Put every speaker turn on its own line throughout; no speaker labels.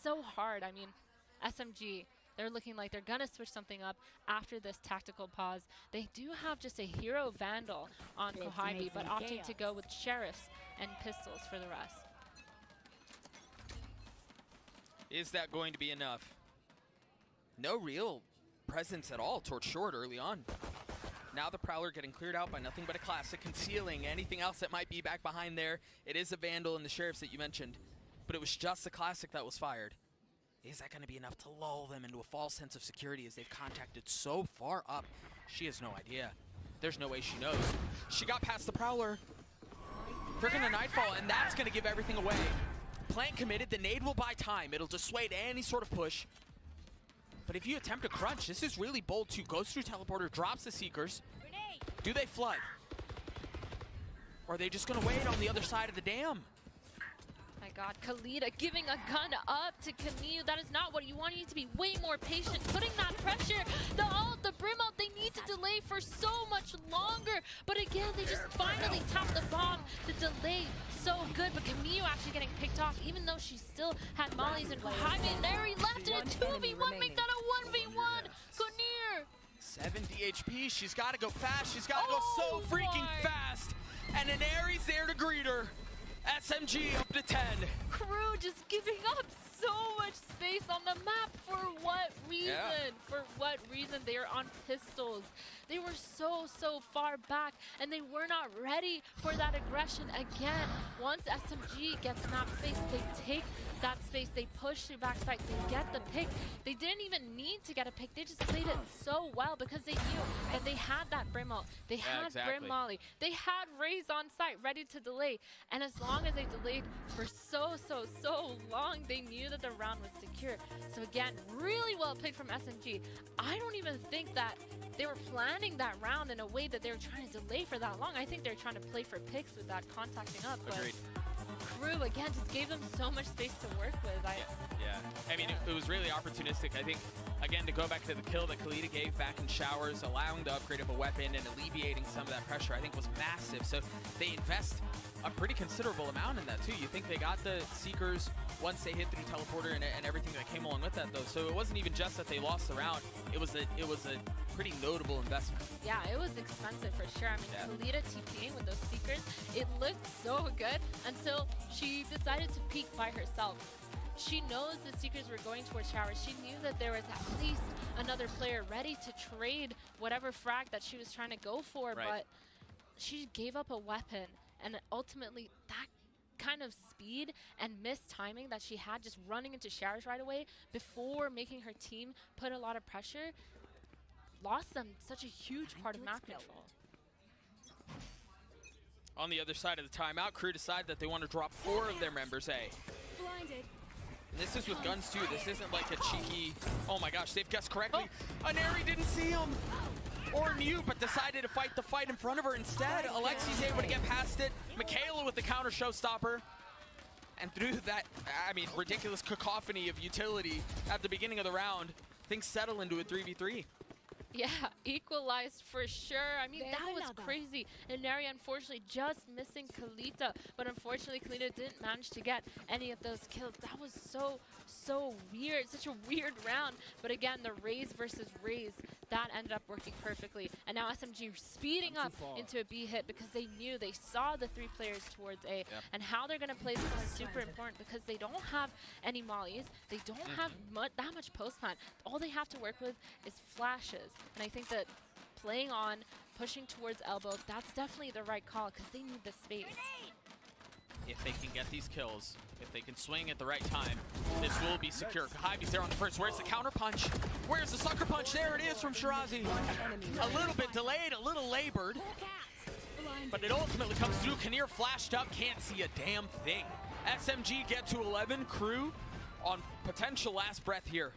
so hard. I mean, SMG, they're looking like they're going to switch something up after this tactical pause. They do have just a hero Vandal on Kohibi, but opting to go with Sheriffs and Pistols for the rest.
Is that going to be enough? No real presence at all towards short early on. Now the Prowler getting cleared out by nothing but a Classic, concealing anything else that might be back behind there. It is a Vandal and the Sheriffs that you mentioned, but it was just the Classic that was fired. Is that going to be enough to lull them into a false sense of security as they've contacted so far up? She has no idea. There's no way she knows. She got past the Prowler. Freaking a Nightfall, and that's going to give everything away. Plant committed, the nade will buy time. It'll dissuade any sort of push. But if you attempt a crunch, this is really bold too. Goes through Teleporter, drops the Seekers. Do they flood? Or are they just going to wait on the other side of the dam?
My God, Khalida giving a gun up to Camille. That is not what you want. You need to be way more patient, putting that pressure. The ult, the brim ult, they need to delay for so much longer. But again, they just finally tapped the bomb. The delay so good, but Camille actually getting picked off, even though she still had mollies and Jaime and Neri left in a 2v1. Make that a 1v1. Gunir.
70 HP. She's got to go fast. She's got to go so freaking fast. And Neri's there to greet her. SMG up to 10.
Crew just giving up so much space on the map. For what reason?
Yeah.
For what reason? They are on pistols. They were so far back, and they were not ready for that aggression again. Once SMG gets map space, they take that space, they push to backside, they get the pick. They didn't even need to get a pick. They just played it so well because they knew that they had that Brim ult. They had Brim Molly. They had Raze on site ready to delay. And as long as they delayed for so long, they knew that the round was secure. So again, really well played from SMG. I don't even think that they were planning that round in a way that they were trying to delay for that long. I think they're trying to play for picks with that contacting up.
Agreed.
Crew, again, just gave them so much space to work with.
Yeah. I mean, it was really opportunistic. I think, again, to go back to the kill that Khalida gave back in Showers, allowing the upgrade of a weapon and alleviating some of that pressure, I think was massive. So they invest a pretty considerable amount in that, too. You think they got the Seekers once they hit through Teleporter and everything that came along with that, though. So it wasn't even just that they lost the round. It was a pretty notable investment.
Yeah, it was expensive for sure. I mean, Khalida TPing with those Seekers, it looked so good until she decided to peek by herself. She knows the Seekers were going towards Showers. She knew that there was at least another player ready to trade whatever frag that she was trying to go for, but she gave up a weapon. And ultimately, that kind of speed and missed timing that she had just running into Showers right away before making her team put a lot of pressure lost them such a huge part of map control.
On the other side of the timeout, Crew decide that they want to drop 4 of their members A.
Blinded.
And this is with guns too. This isn't like a cheeky, oh my gosh, they've guessed correctly. Aneri didn't see him or knew, but decided to fight the fight in front of her instead. Alexi's able to get past it. Michaela with the counter showstopper. And through that, I mean, ridiculous cacophony of utility at the beginning of the round, things settle into a 3v3.
Yeah, equalized for sure. I mean, that was crazy. And Neri, unfortunately, just missing Khalida. But unfortunately, Khalida didn't manage to get any of those kills. That was so weird. Such a weird round. But again, the Raze versus Raze, that ended up working perfectly. And now SMG speeding up into a B hit because they knew, they saw the 3 players towards A. And how they're going to play this is super important because they don't have any mollies. They don't have that much post-plant. All they have to work with is flashes. And I think that playing on, pushing towards elbow, that's definitely the right call because they need the space.
If they can get these kills, if they can swing at the right time, this will be secure. Kahibi's there on the first. Where's the counter punch? Where's the sucker punch? There it is from Shirazi. A little bit delayed, a little labored, but it ultimately comes through. Kinnear flashed up, can't see a damn thing. SMG get to 11. Crew on potential last breath here.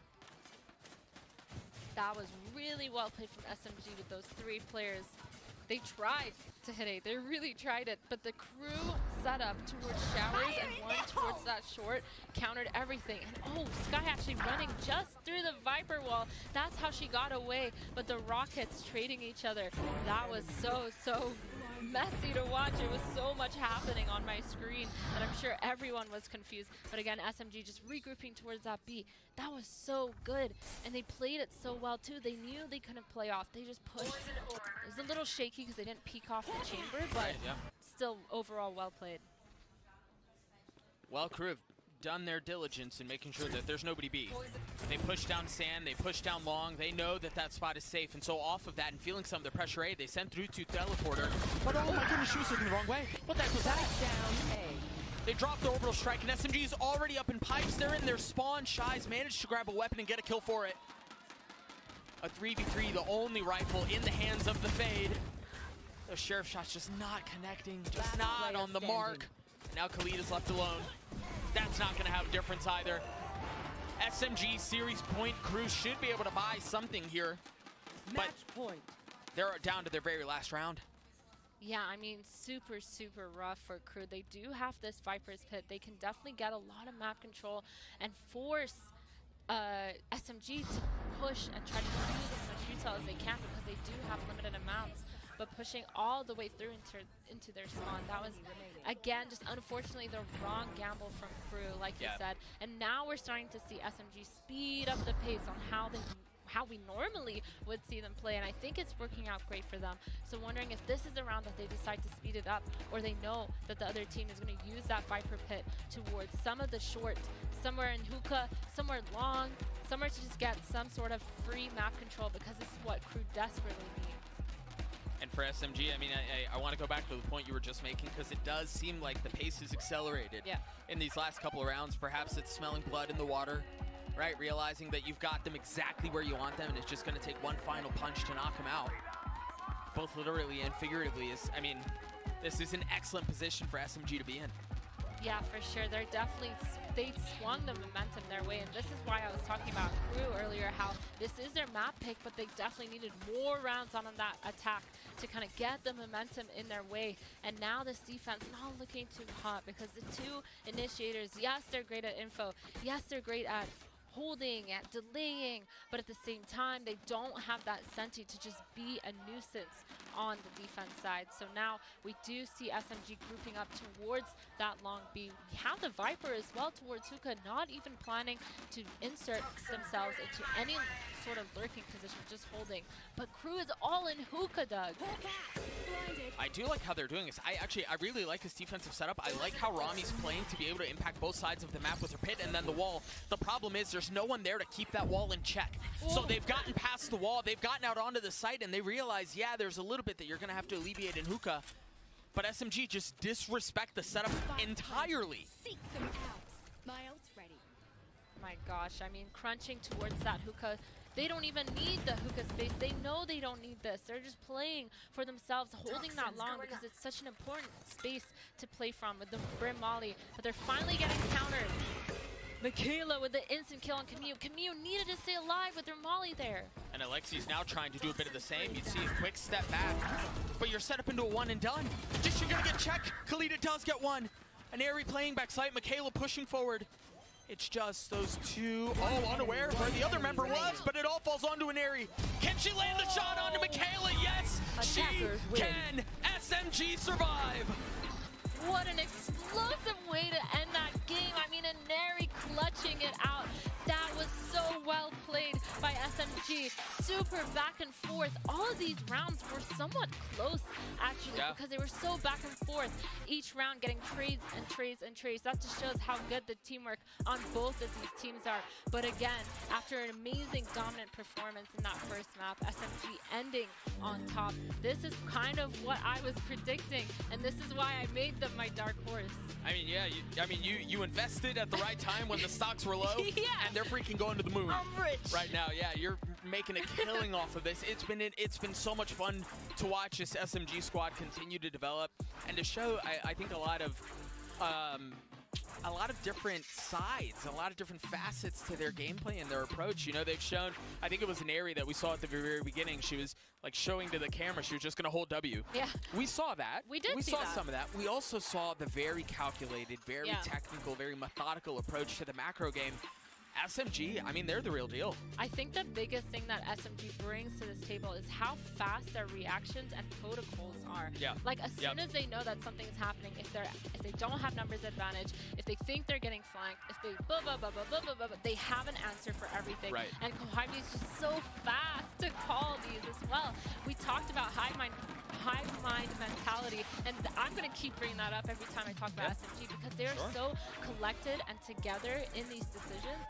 That was really well played from SMG with those 3 players. They tried to hit A, they really tried it, but the Crew set up towards Showers and one towards that short, countered everything. And oh, Sky actually running just through the Viper wall. That's how she got away, but the Rockets trading each other. That was so messy to watch. It was so much happening on my screen that I'm sure everyone was confused. But again, SMG just regrouping towards that B. That was so good. And they played it so well too. They knew they couldn't play off. They just pushed. It was a little shaky because they didn't peek off the chamber, but still overall well played.
Well, crew have done their diligence in making sure that there's nobody B. They push down sand, they push down long, they know that that spot is safe, and so off of that and feeling some of the pressure A, they send through to teleporter. But oh my goodness, she was looking the wrong way. What the heck was that?
Down A.
They dropped the orbital strike, and SMG is already up in pipes. They're in their spawn. Shies managed to grab a weapon and get a kill for it. A 3v3, the only rifle in the hands of the Fade. Those sheriff shots just not connecting, just not on the mark. Now Khalid is left alone. That's not going to have a difference either. SMG series point crew should be able to buy something here.
Match point.
They're down to their very last round.
Yeah, I mean, super, super rough for crew. They do have this Viper's Pit. They can definitely get a lot of map control and force SMG to push and try to use as much util as they can because they do have limited amounts. But pushing all the way through into their spawn, that was, again, just unfortunately the wrong gamble from crew, like you said. And now we're starting to see SMG speed up the pace on how we normally would see them play, and I think it's working out great for them. So wondering if this is the round that they decide to speed it up, or they know that the other team is going to use that Viper Pit towards some of the short, somewhere in hookah, somewhere long, somewhere to just get some sort of free map control, because this is what crew desperately needs.
And for SMG, I mean, I want to go back to the point you were just making, because it does seem like the pace is accelerated in these last couple of rounds. Perhaps it's smelling blood in the water, right? Realizing that you've got them exactly where you want them, and it's just going to take one final punch to knock them out. Both literally and figuratively. I mean, this is an excellent position for SMG to be in.
Yeah, for sure. They're definitely, they swung the momentum their way, and this is why I was talking about crew earlier, how this is their map pick, but they definitely needed more rounds on that attack to kind of get the momentum in their way. And now this defense not looking too hot, because the two initiators, yes, they're great at info, yes, they're great at holding, at delaying, but at the same time, they don't have that senti to just be a nuisance on the defense side. So now we do see SMG grouping up towards that long B. We have the Viper as well towards hookah, not even planning to insert themselves into any sort of lurking position, just holding. But crew is all in hookah, Doug.
I do like how they're doing this. I really like his defensive setup. I like how Rami's playing to be able to impact both sides of the map with her pit and then the wall. The problem is there's no one there to keep that wall in check. So they've gotten past the wall, they've gotten out onto the site, and they realize, yeah, there's a little bit that you're going to have to alleviate in hookah. But SMG just disrespect the setup entirely.
Seek them out. My ult's ready.
My gosh, I mean, crunching towards that hookah. They don't even need the hookah space. They know they don't need this. They're just playing for themselves, holding that long because it's such an important space to play from with the Brim Molly. But they're finally getting countered. Michaela with the instant kill on Camille. Camille needed to stay alive with her Molly there.
And Alexi's now trying to do a bit of the same. You see a quick step back, but you're set up into a one and done. Just you're gonna get checked. Khalida does get one. An Airy playing back site. Michaela pushing forward. It's just those two, unaware where the other member was, but it all falls onto an Airy. Can she land the shot onto Michaela? Yes, she can. SMG survive.
What an explosive way to end that game. I mean, a Neri clutching it out. That was so well played by SMG. Super back and forth. All of these rounds were somewhat close, actually, because they were so back and forth. Each round getting trades and trades and trades. That just shows how good the teamwork on both of these teams are. But again, after an amazing dominant performance in that first map, SMG ending on top. This is kind of what I was predicting, and this is why I made them my dark horse.
I mean, yeah, you invested at the right time when the stocks were low, and they're freaking going to the moon.
I'm rich
right now. Yeah, you're making a killing off of this. It's been so much fun to watch this SMG squad continue to develop and to show, I think, a lot of different sides, a lot of different facets to their gameplay and their approach. You know, they've shown, I think it was an Airy that we saw at the very beginning. She was like showing to the camera she was just going to hold W. Yeah. We saw that.
We saw
some of that. We also saw the very calculated, very technical, very methodical approach to the macro game. SMG, I mean, they're the real deal.
I think the biggest thing that SMG brings to this table is how fast their reactions and protocols are.
Yeah.
Like as soon as they know that something is happening, if they don't have numbers advantage, if they think they're getting flanked, if they they have an answer for everything.
Right.
And coveted is just so fast to call these as well. We talked about hive mind mentality, and I'm going to keep bringing that up every time I talk about SMG because they're so collected and together in these decisions.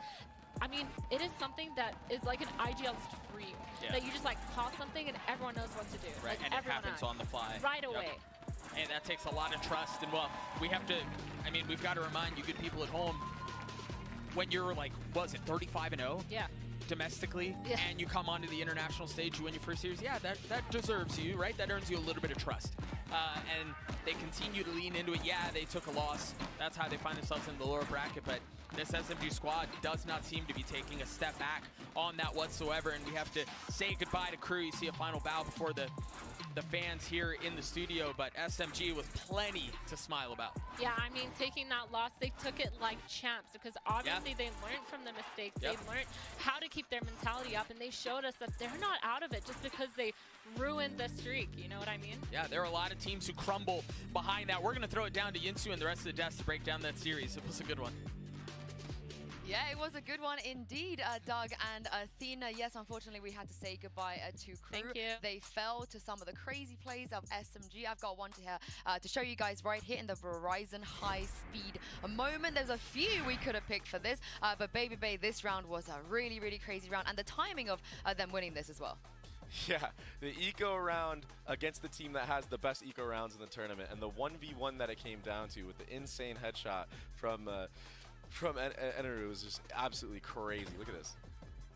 I mean, it is something that is like an IGL stream that you just like pause something and everyone knows what to do.
Right,
like,
and it happens on the fly.
Right away.
And that takes a lot of trust, and well, we have to, I mean, we've got to remind you good people at home, when you're like, what was it, 35-0?
Yeah.
Domestically, and you come onto the international stage, you win your first series, that deserves you, right? That earns you a little bit of trust. And they continue to lean into it. Yeah, they took a loss. That's how they find themselves in the lower bracket, but this SMG squad does not seem to be taking a step back on that whatsoever, and we have to say goodbye to Crew. You see a final bow before the fans here in the studio, but SMG with plenty to smile about.
Yeah, I mean, taking that loss, they took it like champs because obviously they learned from the mistakes. They learned how to keep their mentality up, and they showed us that they're not out of it just because they ruined the streak. You know what I mean?
Yeah, there are a lot of teams who crumble behind that. We're going to throw it down to Yinsu and the rest of the devs to break down that series. It was a good one.
Yeah, it was a good one indeed, Doug and Athena. Yes, unfortunately, we had to say goodbye to Crew.
Thank you.
They fell to some of the crazy plays of SMG. I've got one to show you guys right here in the Verizon high-speed moment. There's a few we could have picked for this, but Baby Bay, this round was a really, really crazy round, and the timing of them winning this as well.
Yeah, the eco round against the team that has the best eco rounds in the tournament, and the 1v1 that it came down to with the insane headshot from Eneru was just absolutely crazy. Look at this.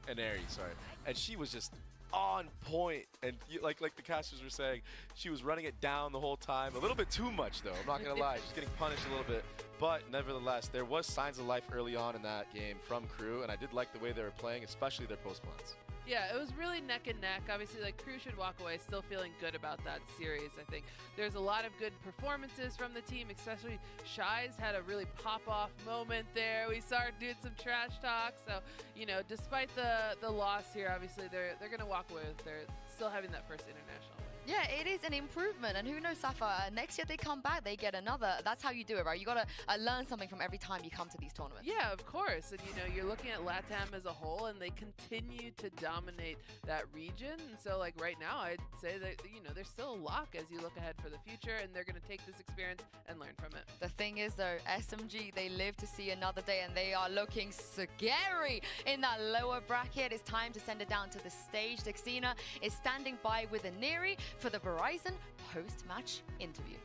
Eneri, sorry. And she was just on point. And like the casters were saying, she was running it down the whole time. A little bit too much, though. I'm not going to lie. She's getting punished a little bit. But nevertheless, there was signs of life early on in that game from Crew. And I did like the way they were playing, especially their post plans.
Yeah, it was really neck and neck. Obviously, like, Crew should walk away still feeling good about that series. I think there's a lot of good performances from the team, especially Shy's had a really pop-off moment there. We started doing some trash talk. So, you know, despite the loss here, obviously they're going to walk away with still having that first international.
Yeah, it is an improvement, and who knows, Safa, next year they come back, they get another. That's how you do it, right? You got to learn something from every time you come to these tournaments.
Yeah, of course. And, you know, you're looking at LATAM as a whole, and they continue to dominate that region. And so, like, right now, I'd say that, you know, there's still a lock as you look ahead for the future, and they're going to take this experience and learn from it.
The thing is, though, SMG, they live to see another day, and they are looking scary in that lower bracket. It's time to send it down to the stage. Dexina is standing by with Eneri for the Verizon post-match interview.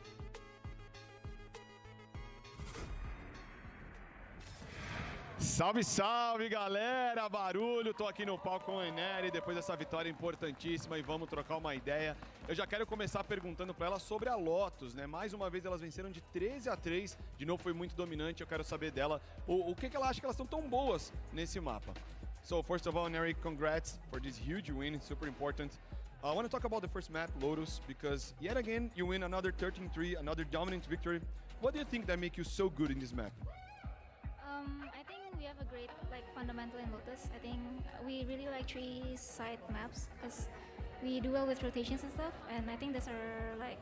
Salve, salve, galera! Barulho, tô aqui no palco com a Eneri depois dessa vitória importantíssima e vamos trocar uma ideia. Eu já quero começar perguntando para ela sobre a Lotus, né? Mais uma vez elas venceram de 13-3, de novo foi muito dominante, eu quero saber dela o que ela acha que elas estão tão boas nesse mapa. So, first of all, Eneri, congrats for this huge win, super important. I want to talk about the first map, Lotus, because yet again, you win another 13-3, another dominant victory. What do you think that make you so good in this map?
I think we have a great fundamental in Lotus. I think we really like 3-side maps because we do well with rotations and stuff, and I think that's our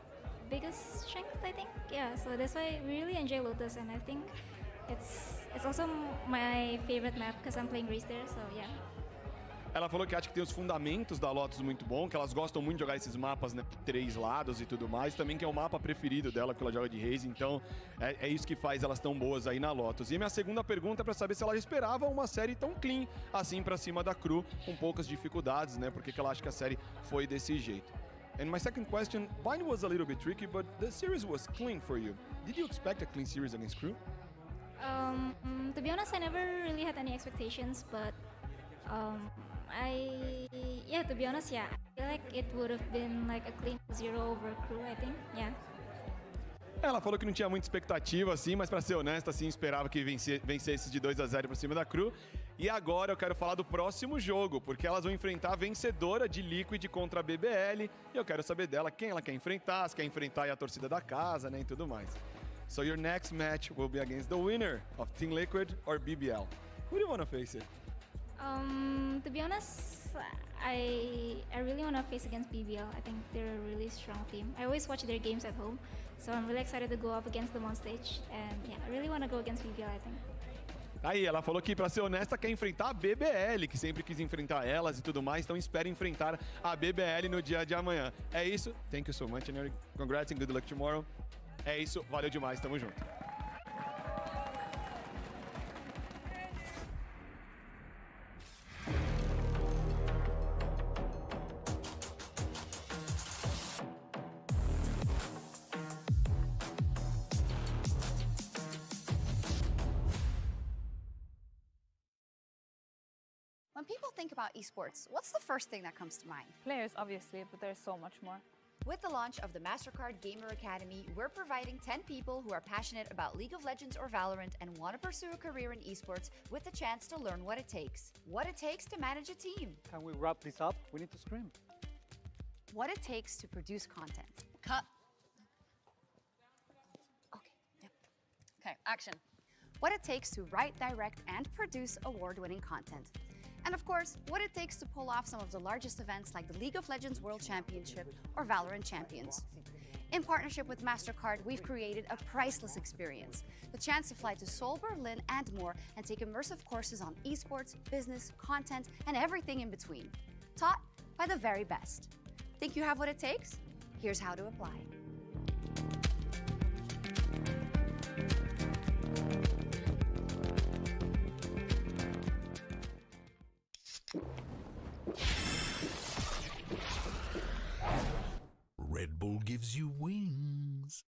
biggest strength, I think. Yeah, so that's why we really enjoy Lotus, and I think it's also my favorite map because I'm playing Race there, so yeah.
Ela falou que acha que tem os fundamentos da Lotus muito bom, que elas gostam muito de jogar esses mapas, né, 3 lados e tudo mais, também que é o mapa preferido dela, porque ela joga de Raze, então é isso que faz elas tão boas aí na Lotus. E minha segunda pergunta é para saber se ela esperava uma série tão clean assim para cima da Crew, com poucas dificuldades, né, porque que ela acha que a série foi desse jeito. And my second question, Bind was a little bit tricky, but the series was clean for you. Did you expect a clean series against Crew?
To be honest, I never really had any expectations, but to be honest, yeah, I feel like it would have been like a clean 0 over Crew, I think, yeah.
Ela falou que não tinha muita expectativa, assim, mas pra ser honesta, assim, esperava que vencesse de 2-0 pra cima da Crew. E agora eu quero falar do próximo jogo, porque elas vão enfrentar a vencedora de Liquid contra a BBL. E eu quero saber dela quem ela quer enfrentar, se quer enfrentar a torcida da casa, né, e tudo mais. So your next match will be against the winner of Team Liquid or BBL. Who do you want to face it?
To be honest, I really want to face against BBL. I think they're a really strong team. I always watch their games at home, so I'm really excited to go up against them on stage. And yeah, I really want to go against BBL, I think.
Aí, ela falou que, pra ser honesta, quer enfrentar a BBL, que sempre quis enfrentar elas e tudo mais, então espera enfrentar a BBL no dia de amanhã. É isso. Thank you so much, and congrats and good luck tomorrow. É isso. Valeu demais. Tamo junto.
When people think about esports, what's the first thing that comes to mind?
Players, obviously, but there's so much more.
With the launch of the MasterCard Gamer Academy, we're providing 10 people who are passionate about League of Legends or Valorant and want to pursue a career in esports with the chance to learn what it takes. What it takes to manage a team.
Can we wrap this up? We need to scream.
What it takes to produce content. Cut. Okay, yep. Okay, action. What it takes to write, direct, and produce award-winning content. And of course, what it takes to pull off some of the largest events like the League of Legends World Championship or Valorant Champions. In partnership with MasterCard, we've created a priceless experience. The chance to fly to Seoul, Berlin, and more, and take immersive courses on esports, business, content, and everything in between. Taught by the very best. Think you have what it takes? Here's how to apply.
Red Bull gives you wings.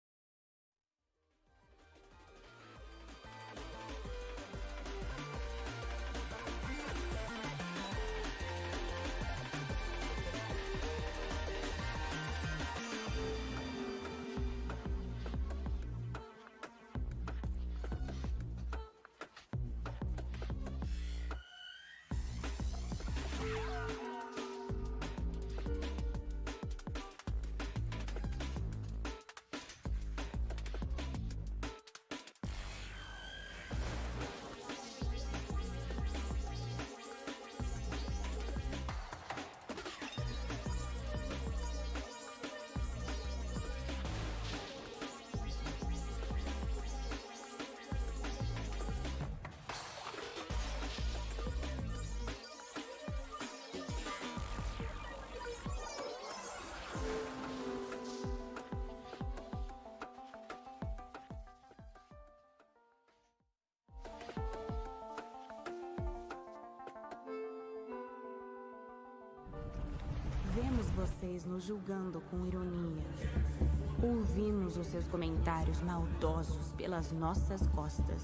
Vemos vocês nos julgando com ironia. Ouvimos os seus comentários maldosos pelas nossas costas.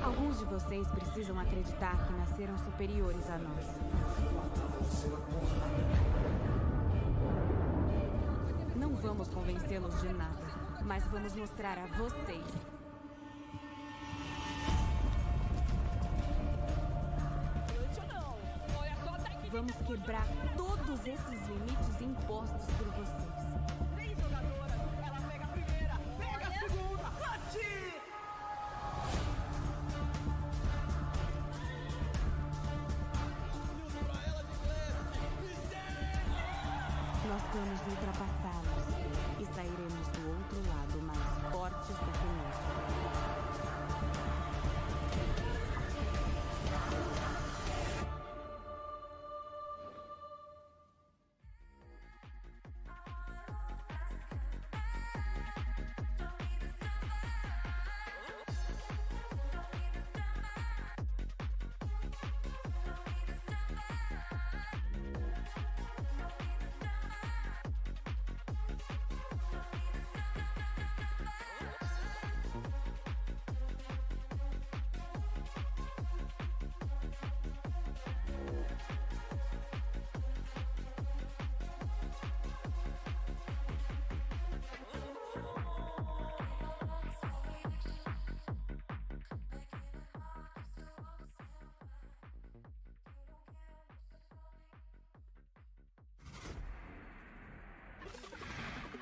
Alguns de vocês precisam acreditar que nasceram superiores a nós. Não vamos convencê-los de nada, mas vamos mostrar a vocês. Vamos quebrar todos esses limites impostos por vocês.
3 jogadoras, ela pega a primeira, pega a segunda, bate!
Nós vamos ultrapassá-los e sairemos do outro lado mais fortes do que nunca.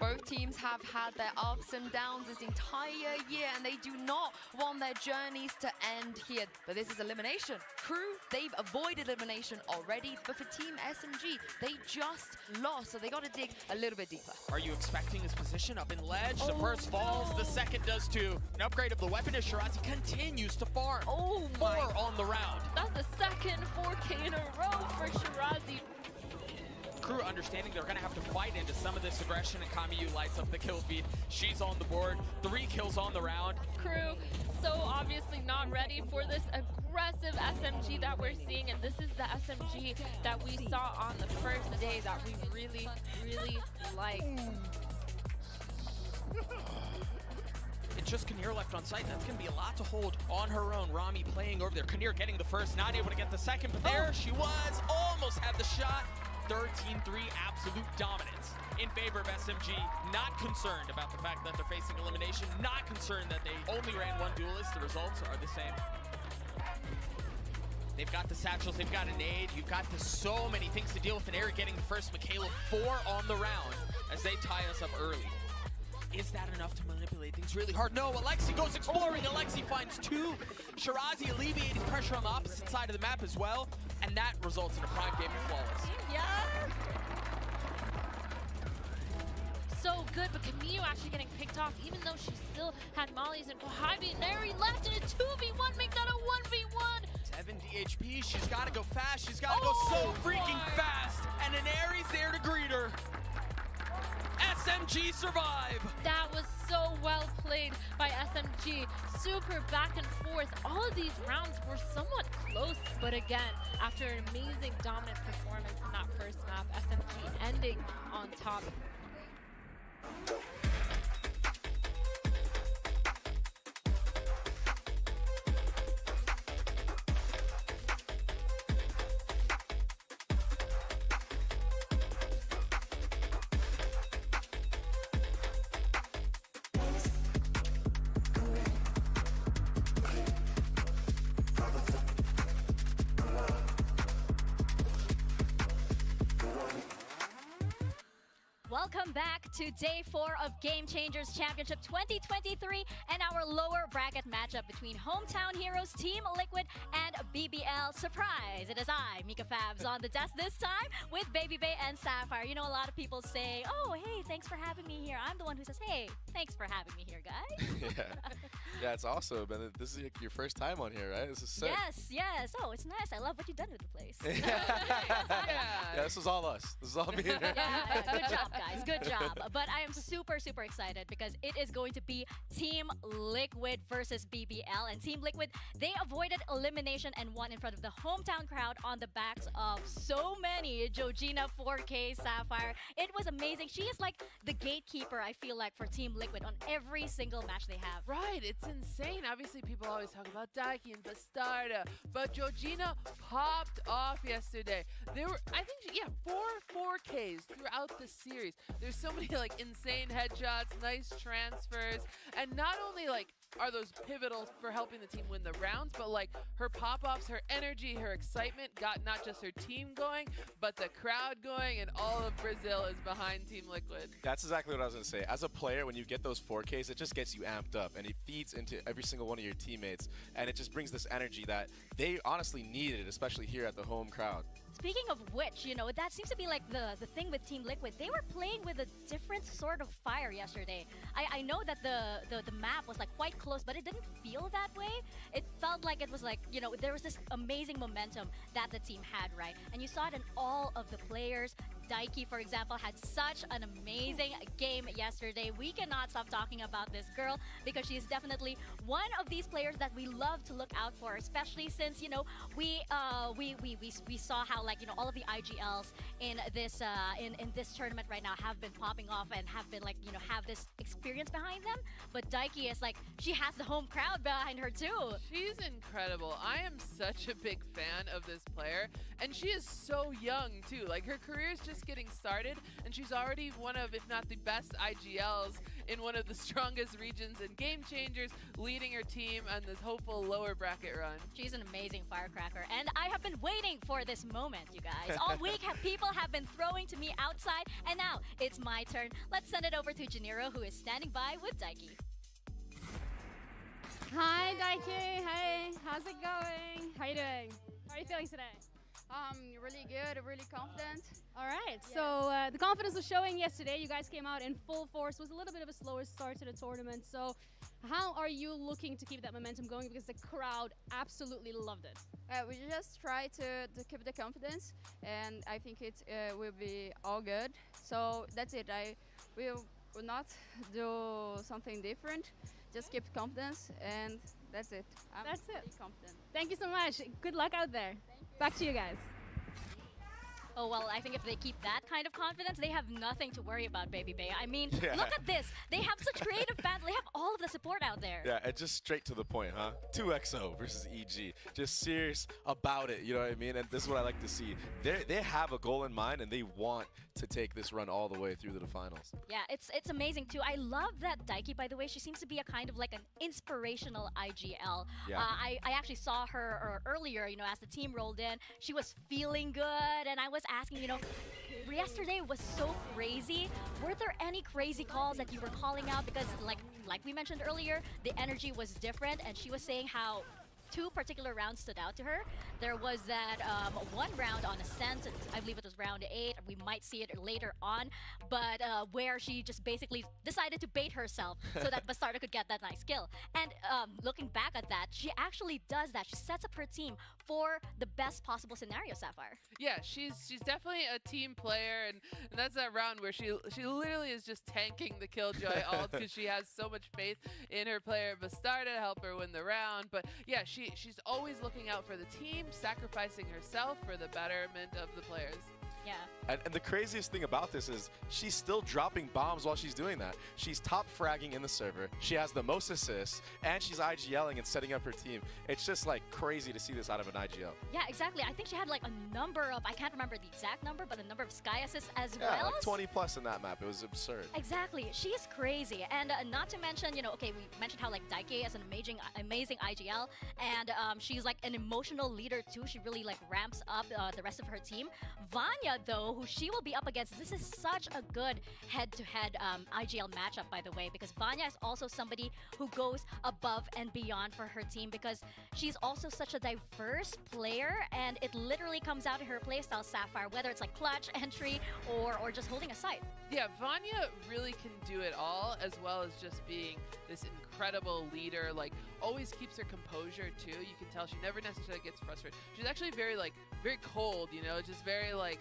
Both teams have had their ups and downs this entire year, and they do not want their journeys to end here. But this is elimination. Crew, they've avoided elimination already, but for Team SMG, they just lost, so they got to dig a little bit deeper.
Are you expecting his position up in ledge? The first falls, the second does too. An upgrade of the weapon as Shirazi continues to farm.
Oh my.
4 on the round.
That's the second 4K in a row for Shirazi.
Crew understanding they're going to have to fight into some of this aggression, and Kamiyu lights up the kill feed. She's on the board. 3 kills on the round.
Crew so obviously not ready for this aggressive SMG that we're seeing, and this is the SMG that we saw on the first day that we really, really like.
It's just Kinnear left on site. That's going to be a lot to hold on her own. Rami playing over there. Kinnear getting the first, not able to get the second, but there she was. Almost had the shot. 13-3, absolute dominance in favor of SMG. Not concerned about the fact that they're facing elimination. Not concerned that they only ran one duelist. The results are the same. They've got the satchels, they've got a nade. You've got so many things to deal with. And Eric getting the first. Michaela 4 on the round as they tie us up early. Is that enough to manipulate things really hard? No, Alexi goes exploring. Alexi finds 2. Shirazi alleviating pressure on the opposite side of the map as well. And that results in a prime game of Flawless.
Yeah. So good, but Kamiyu actually getting picked off, even though she still had mollies and Kohabi and Neri left in a 2v1, make that a 1v1.
70 HP, she's got to go fast. She's got to go so freaking fast. And an Aries there to greet her. SMG survive.
That was so well played by SMG. Super back and forth. All of these rounds were somewhat close, but again, after an amazing dominant performance in that first map, SMG ending on top.
Welcome back to day 4 of Game Changers Championship 2023 and our lower bracket matchup between Hometown Heroes Team Liquid and BBL. Surprise! It is I, Mika Fabs, on the desk this time with Baby Bay and Sapphire. You know, a lot of people say, oh, hey, thanks for having me here. I'm the one who says, hey, thanks for having me here, guys.
Yeah, it's awesome. And this is your first time on here, right? This is sick.
Yes. Oh, it's nice. I love what you've done with the place.
Yeah, this is all us. This is all me.
Yeah, good job, guys. Good job. But I am super excited because it is going to be Team Liquid versus BBL. And Team Liquid, they avoided elimination and won in front of the hometown crowd on the backs of so many. Georgina, 4K, Sapphire. It was amazing. She is like the gatekeeper, I feel like, for Team Liquid on every single match they have.
Right, it's insane. Obviously, people always talk about Daiki and Bastarda, but Georgina popped off yesterday. There were, I think, 4Ks throughout the series. There's so many like insane headshots, nice transfers, and not only like are those pivotal for helping the team win the rounds, but like her pop-offs, her energy, her excitement got not just her team going, but the crowd going, and all of Brazil is behind Team Liquid.
That's exactly what I was going to say. As a player, when you get those 4Ks, it just gets you amped up, and it feeds into every single one of your teammates, and it just brings this energy that they honestly needed, especially here at the home crowd.
Speaking of which, you know, that seems to be like the thing with Team Liquid. They were playing with a different sort of fire yesterday. I know that the map was like quite close, but it didn't feel that way. It felt like it was like, you know, there was this amazing momentum that the team had, right? And you saw it in all of the players. Daiki, for example, had such an amazing game yesterday. We cannot stop talking about this girl because she is definitely one of these players that we love to look out for, especially since, you know, we saw how, like, you know, all of the IGLs in this tournament right now have been popping off and have been, like, you know, have this experience behind them. But Daiki is like, she has the home crowd behind her too.
She's incredible. I am such a big fan of this player, and she is so young too. Like, her career is just getting started, and she's already one of, if not the best IGLs in one of the strongest regions in Game Changers, leading her team on this hopeful lower bracket run.
She's an amazing firecracker, and I have been waiting for this moment, you guys. All week, people have been throwing to me outside, and now it's my turn. Let's send it over to Janiro, who is standing by with Daiki.
Hi, Daiki. Hey, how's it going? How are you doing? How are you feeling today?
Really good, really confident.
All right, so the confidence was showing yesterday. You guys came out in full force. It was a little bit of a slower start to the tournament. So how are you looking to keep that momentum going? Because the crowd absolutely loved it.
We just try to keep the confidence, and I think it will be all good. So that's it. I will not do something different. Just keep confidence, and that's it.
That's it.
Really confident.
Thank you so much. Good luck out there. Back to you guys.
Oh, well, I think if they keep that kind of confidence, they have nothing to worry about, Baby Bay. I mean,
Yeah.
look at this. They have such creative fans. They have all of the support out there.
Yeah, and just straight to the point, huh? 2XO versus EG. Just serious about it, you know what I mean? And this is what I like to see. They have a goal in mind, and they want to take this run all the way through to the finals.
Yeah, it's amazing too. I love that Daiki, by the way. She seems to be a kind of like an inspirational IGL.
Yeah.
I actually saw her earlier, you know, as the team rolled in. She was feeling good, and I was asking, you know, yesterday was so crazy. Were there any crazy calls that you were calling out? Because like we mentioned earlier, the energy was different, and she was saying how two particular rounds stood out to her. There was that one round on Ascent, I believe it was round 8. We might see it later on, but where she just basically decided to bait herself so that Bastarda could get that nice kill. And looking back at that, she actually does that. She sets up her team for the best possible scenario, Sapphire.
Yeah, she's definitely a team player, and that's that round where she literally is just tanking the Killjoy ult because she has so much faith in her player Bastarda to help her win the round. But yeah, she's always looking out for the team, sacrificing herself for the betterment of the players.
Yeah.
And the craziest thing about this is she's still dropping bombs while she's doing that. She's top fragging in the server. She has the most assists, and she's IGLing and setting up her team. It's just like crazy to see this out of an IGL.
Yeah, exactly. I think she had like a number of, I can't remember the exact number, but a number of Sky assists as
Yeah,
well.
like 20 plus in that map. It was absurd.
Exactly. She is crazy. And not to mention, you know, okay, we mentioned how like Daiki is an amazing IGL, and she's like an emotional leader too. She really like ramps up the rest of her team. Vanya, though, who she will be up against, this is such a good head-to-head IGL matchup, by the way, because Vanya is also somebody who goes above and beyond for her team, because she's also such a diverse player, and it literally comes out in her playstyle, Sapphire, whether it's like clutch, entry, or just holding a site.
Yeah, Vanya really can do it all, as well as just being this incredible leader, like always keeps her composure too. You can tell she never necessarily gets frustrated. She's actually very cold, you know, just very like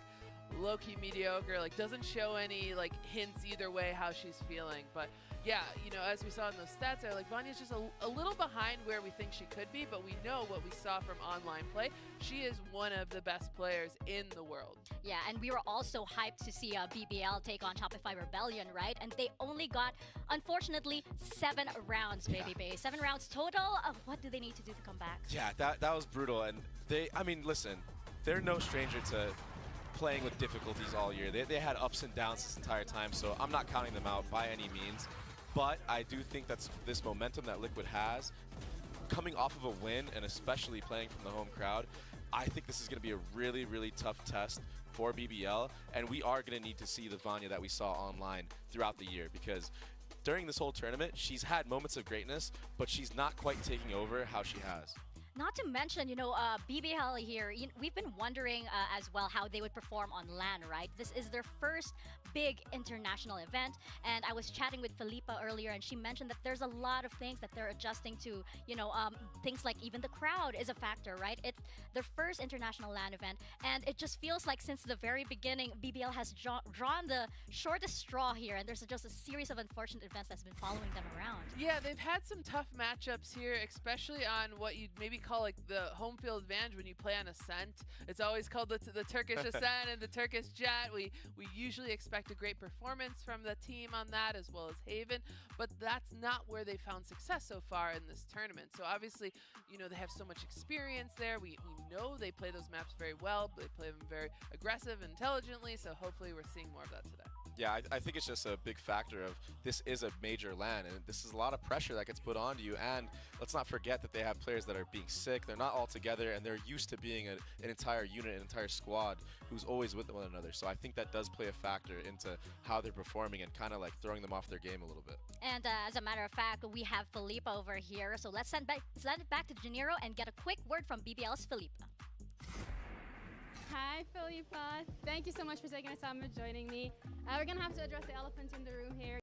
low-key mediocre, like doesn't show any like hints either way how she's feeling. But yeah, you know, as we saw in those stats there, like Vanya's just a little behind where we think she could be, but we know what we saw from online play. She is one of the best players in the world.
Yeah, and we were also hyped to see BBL take on Shopify Rebellion, right? And they only got, unfortunately, 7 rounds, Baby Bay. 7 rounds total. What do they need to do to come back?
Yeah, that was brutal. And I mean, listen, they're no stranger to playing with difficulties all year. They had ups and downs this entire time, so I'm not counting them out by any means. But I do think that's this momentum that Liquid has, coming off of a win, and especially playing from the home crowd, I think this is going to be a really, really tough test for BBL, and we are going to need to see the Vanya that we saw online throughout the year, because during this whole tournament, she's had moments of greatness, but she's not quite taking over how she has.
Not to mention, you know, BBL here, we've been wondering as well how they would perform on LAN, right? This is their first big international event, and I was chatting with Felipa earlier, and she mentioned that there's a lot of things that they're adjusting to, you know, things like even the crowd is a factor, right? It's their first international LAN event, and it just feels like since the very beginning, BBL has drawn the shortest straw here, and there's just a series of unfortunate events that's been following them around.
Yeah, they've had some tough matchups here, especially on what you'd maybe call like the home field advantage when you play on Ascent. It's always called the Turkish Ascent and the Turkish Jet. We usually expect a great performance from the team on that, as well as Haven, but that's not where they found success so far in this tournament. So obviously, you know, they have so much experience there. We know they play those maps very well, but they play them very aggressive, intelligently, so hopefully we're seeing more of that today.
Yeah, I think it's just a big factor of this is a major LAN, and this is a lot of pressure that gets put onto you. And let's not forget that they have players that are being sick. They're not all together, and they're used to being an entire unit, an entire squad who's always with one another. So I think that does play a factor into how they're performing and kind of like throwing them off their game a little bit.
And as a matter of fact, we have Felipe over here. So let's send it back to Janiro and get a quick word from BBL's Felipe.
Hi, Felipa. Thank you so much for taking the time and joining me. We're going to have to address the elephant in the room here.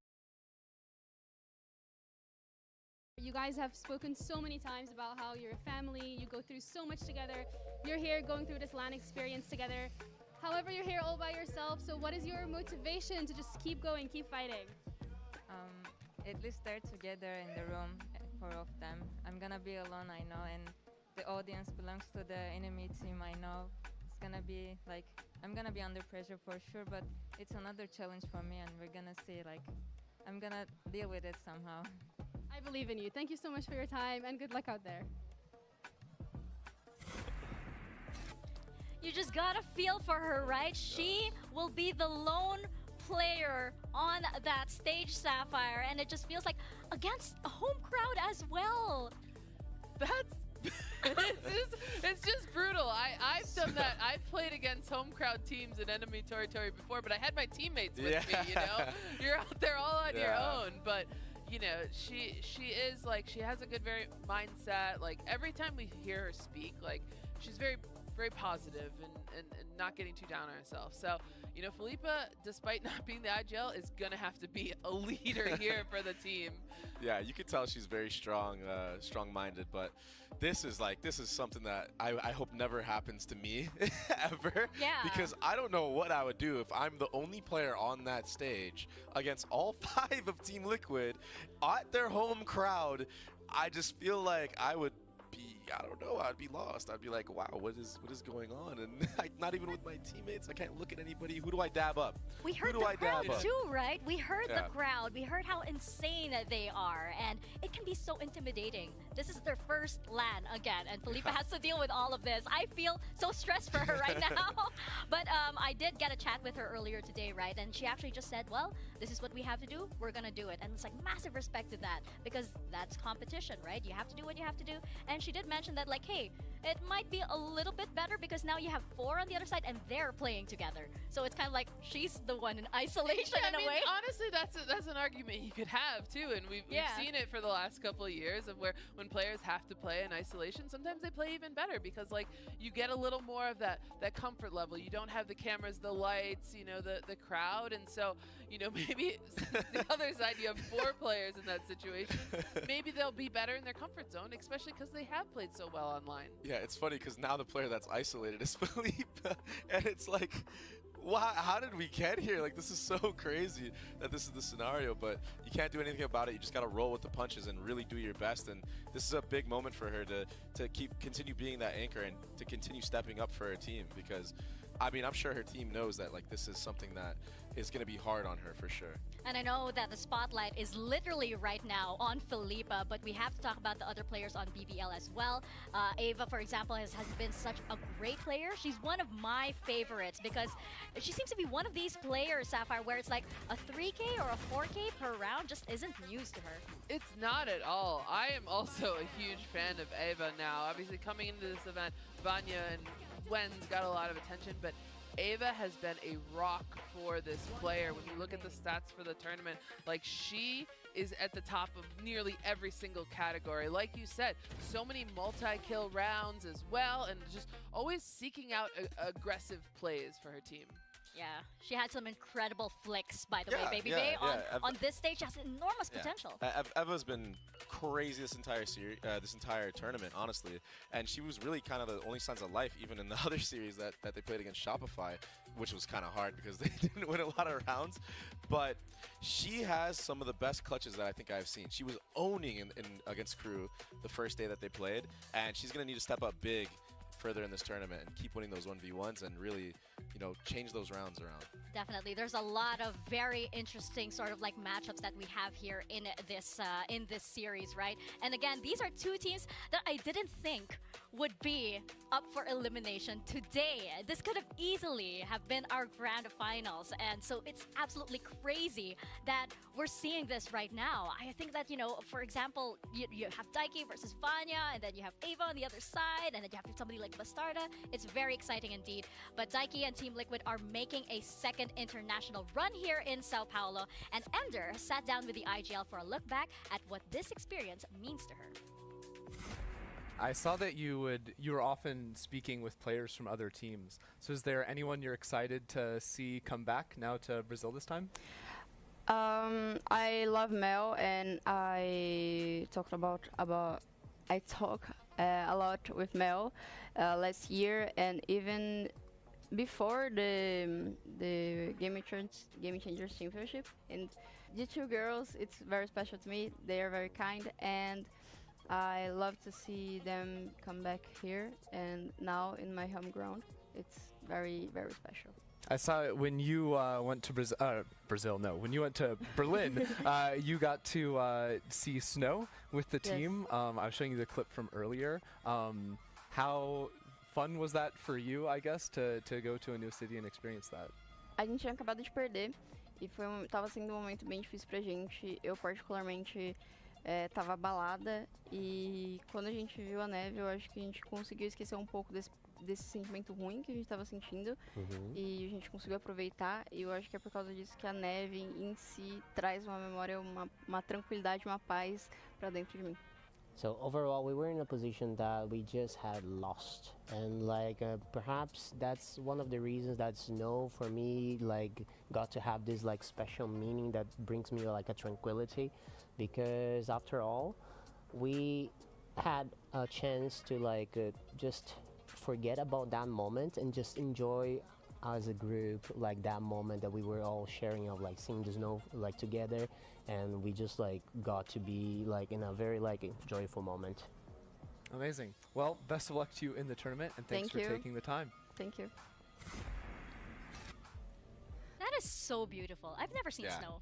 You guys have spoken so many times about how you're a family, you go through so much together. You're here going through this LAN experience together. However, you're here all by yourself, so what is your motivation to just keep going, keep fighting?
At least they're together in the room, 4 of them. I'm gonna be alone, I know, and the audience belongs to the enemy team, I know. It's gonna be like, I'm gonna be under pressure for sure, but it's another challenge for me, and we're gonna see, like, I'm gonna deal with it somehow.
I believe in you. Thank you so much for your time, and good luck out there.
You just gotta feel for her, right? She will be the lone player on that stage, Sapphire, and it just feels like against a home crowd as well.
That's it's just brutal. I've done that. I've played against home crowd teams in enemy territory before, but I had my teammates with me, you know? You're out there all on your own, but you know, she is like, she has a good mindset. Like every time we hear her speak, like she's very positive and not getting too down on herself. So, you know, Felipa, despite not being the IGL, is gonna have to be a leader here for the team.
Yeah, you could tell she's very strong-minded, but this is something that I hope never happens to me ever.
Yeah.
Because I don't know what I would do if I'm the only player on that stage against all 5 of Team Liquid at their home crowd. I just feel like I would be, I don't know, I'd be lost. I'd be like, wow, what is going on? And not even with my teammates, I can't look at anybody. Who do I dab up?
We heard the crowd too, right? We heard the crowd. We heard how insane they are, and it can be so intimidating. This is their first LAN again, and Felipa has to deal with all of this. I feel so stressed for her right now. But I did get a chat with her earlier today, right? And she actually just said, well, this is what we have to do. We're gonna do it. And it's like massive respect to that, because that's competition, right? You have to do what you have to do. And she did mention that, like, hey, it might be a little bit better because now you have 4 on the other side and they're playing together. So it's kind of like she's the one in isolation in a way.
Honestly, that's an argument you could have too, and we've seen it for the last couple of years of where when players have to play in isolation, sometimes they play even better because like you get a little more of that comfort level. You don't have the cameras, the lights, you know, the crowd, and so you know maybe the other side you have 4 players in that situation. Maybe they'll be better in their comfort zone, especially because they have played so well online.
Yeah, it's funny because now the player that's isolated is Felipe, and it's like, wow, how did we get here? Like, this is so crazy that this is the scenario, but you can't do anything about it. You just got to roll with the punches and really do your best, and this is a big moment for her to continue being that anchor and to continue stepping up for her team, because I mean, I'm sure her team knows that like this is something that is going to be hard on her for sure.
And I know that the spotlight is literally right now on Felipa, but we have to talk about the other players on BBL as well. Ava, for example, has been such a great player. She's one of my favorites because she seems to be one of these players, Sapphire, where it's like a 3K or a 4K per round just isn't news to her.
It's not at all. I am also a huge fan of Ava now. Obviously, coming into this event, Vanya and Wen's got a lot of attention, but Ava has been a rock for this player. When you look at the stats for the tournament, like she is at the top of nearly every single category. Like you said, so many multi-kill rounds as well, and just always seeking out aggressive plays for her team.
Yeah, she had some incredible flicks, by the way, Baby Bay. On this stage, she has enormous potential.
Eva's been crazy this entire series, this entire tournament, honestly. And she was really kind of the only signs of life, even in the other series that they played against Shopify, which was kind of hard because they didn't win a lot of rounds. But she has some of the best clutches that I think I've seen. She was owning in against Crew the first day that they played, and she's going to need to step up big further in this tournament and keep winning those 1v1s and really, you know, change those rounds around.
Definitely. There's a lot of very interesting sort of like matchups that we have here in this series, right? And again, these are two teams that I didn't think would be up for elimination today. This could have easily have been our grand finals. And so it's absolutely crazy that we're seeing this right now. I think that, you know, for example, you have Daiki versus Vanya, and then you have Ava on the other side, and then you have somebody like Bastarda. It's very exciting indeed. But Daiki and Team Liquid are making a second international run here in Sao Paulo, and Ender sat down with the IGL for a look back at what this experience means to her.
I saw that you were often speaking with players from other teams. So is there anyone you're excited to see come back now to Brazil this time?
I love Mel, and I talk a lot with Mel last year, and even before the Game Changers Championship. And the two girls, it's very special to me. They are very kind, and I love to see them come back here, and now in my home ground. It's very, very special.
I saw it when you went to when you went to Berlin, you got to see Snow with the team. I was showing you the clip from earlier. How fun was that for you, I guess, to go to a new city and experience that?
A gente tinha acabado de perder e tava sendo um momento bem difícil pra gente. Eu particularmente tava abalada, e quando a gente viu a neve, eu acho que a gente conseguiu esquecer um pouco desse sentimento ruim que a gente estava sentindo, e a gente conseguiu aproveitar, e eu acho que é por causa disso que a neve em si traz uma memória, uma tranquilidade, uma paz para dentro de mim.
So overall, we were in a position that we just had lost, and like perhaps that's one of the reasons that Snow for me like got to have this like special meaning that brings me like a tranquility, because after all, we had a chance to like just forget about that moment and just enjoy as a group like that moment that we were all sharing of like seeing the snow like together, and we just like got to be like in a very like joyful moment.
Amazing. Well, best of luck to you in the tournament, and thanks for taking the time.
Thank you.
That is so beautiful. I've never seen snow.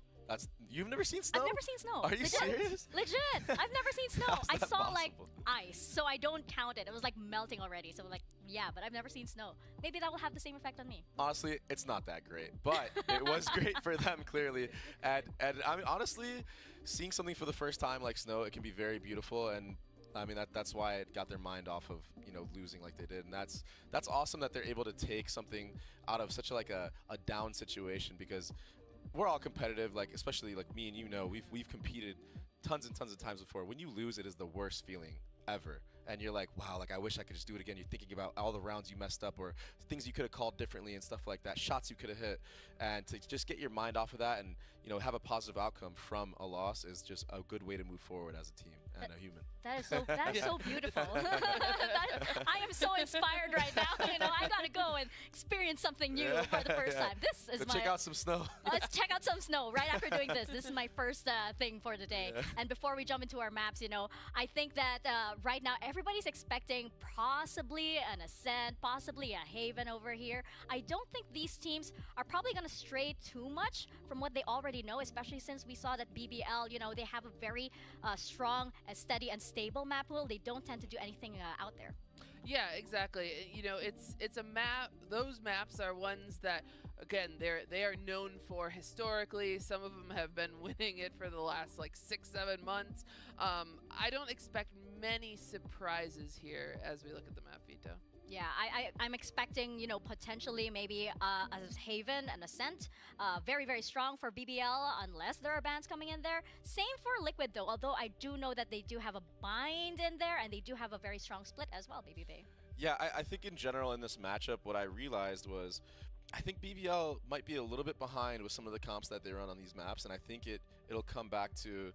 You've never seen snow?
I've never seen snow.
Are you serious?
Legit. I've never seen snow. I saw
possible?
like ice, so I don't count it. It was like melting already. So like, yeah, but I've never seen snow. Maybe that will have the same effect on me.
Honestly, it's not that great, but it was great for them clearly. And I mean, honestly, seeing something for the first time like snow, it can be very beautiful, and I mean that's why it got their mind off of, you know, losing like they did, and that's awesome that they're able to take something out of such like a down situation, because we're all competitive, like especially like me and you know, we've competed tons and tons of times before. When you lose, it is the worst feeling ever, and you're like, wow, like I wish I could just do it again. You're thinking about all the rounds you messed up, or things you could have called differently and stuff like that, shots you could have hit, and to just get your mind off of that and, you know, have a positive outcome from a loss is just a good way to move forward as a team and a human.
That is so beautiful. I am so inspired right now. You know, I gotta go and experience something new for the first time. This is
check out some snow.
Let's check out some snow right after doing this. This is my first thing for the day. And before we jump into our maps, you know, I think that right now everybody's expecting possibly an Ascent, possibly a Haven over here. I don't think these teams are probably gonna stray too much from what they already know, especially since we saw that BBL, you know, they have a very strong, steady, and stable map pool. They don't tend to do anything out there.
Yeah, exactly. You know, it's a map. Those maps are ones that, again, they are known for historically. Some of them have been winning it for the last like 6-7 months. I don't expect many surprises here as we look at the map, Vito.
Yeah, I'm expecting, you know, potentially maybe a Haven and Ascent. Very, very strong for BBL unless there are bans coming in there. Same for Liquid though, although I do know that they do have a bind in there, and they do have a very strong split as well, Baby Bay.
Yeah, I think in general in this matchup, what I realized was I think BBL might be a little bit behind with some of the comps that they run on these maps, and I think it'll come back to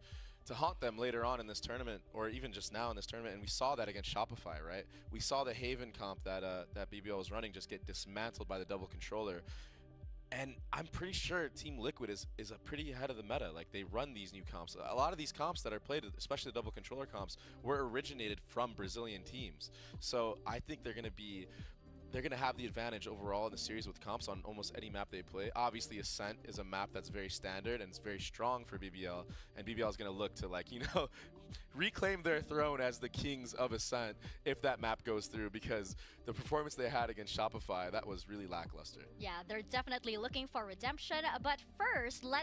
haunt them later on in this tournament, or even just now in this tournament. And we saw that against Shopify, right? We saw the Haven comp that BBL was running just get dismantled by the double controller. And I'm pretty sure Team Liquid is pretty ahead of the meta. Like, they run these new comps. A lot of these comps that are played, especially the double controller comps, were originated from Brazilian teams. So I think they're going to have the advantage overall in the series with comps on almost any map they play. Obviously, Ascent is a map that's very standard and it's very strong for BBL, and BBL is going to look to, like, you know, reclaim their throne as the kings of Ascent if that map goes through, because the performance they had against Shopify, that was really lackluster.
Yeah, they're definitely looking for redemption, but first,